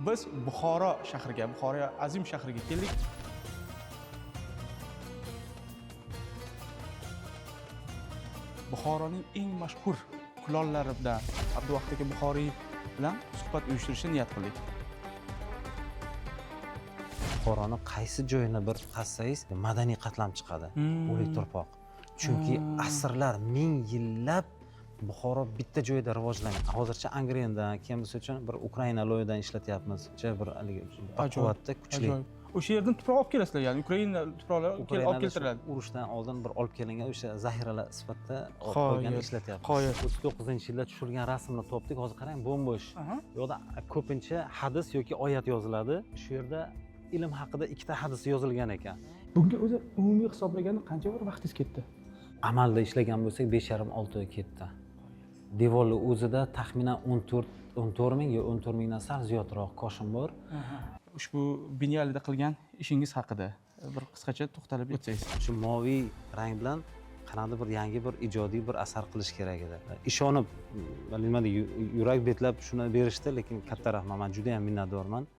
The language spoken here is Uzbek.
Biz Buxoro shahriga, Buxoro azim shahriga keldik. Buxoroning eng mashhur kulollaridan Abduvahid aka Buxoriy bilan suhbat uyushtirishni niyat qildik. Buxoroni qaysi joyini bir qazsangiz madaniy qatlam chiqadi. O'lik turpoq. Chunki asrlar, ming yillab Buxoro bitta joyda rivojlangan. Hozircha Angrendan, kimimiz uchun bir Ukraina loyidan ishlatyapmiz. Bir baquvvatda kuchli. O'sha yerdan tuproq olib kelasizlar, ya'ni Ukraina tuproqlari olib keltiriladi. Urushdan oldin bir olib kelingan o'sha zaxiralar sifatida qo'ygan ishlatyapmiz. 39-yilda tushirgan rasmni topdik. Hozir qarang, bo'm-bo'sh. Bu yerda ko'pincha hadis yoki oyat yoziladi. Shu yerda ilm haqida ikkita hadis yozilgan ekan. Bunga o'zi umumiy hisoblaganda qancha bir vaqtingiz ketdi? Amalda ishlagan bo'lsak 5,5-6 oy ketdi. Devorlar o'zida taxminan 14 ming yo 14 mingdan sal ziyodroq koshin bor. Ushbu Binyalida qilgan ishingiz haqida bir qisqacha to'xtalib o'tsangiz. Shu moviy rang bilan qanday bir yangi bir ijodiy bir asar qilish kerak edi. Ishonib, nima deydi, yurak betlab shuni berishdi, lekin katta rahmat, men juda ham minnatdorman.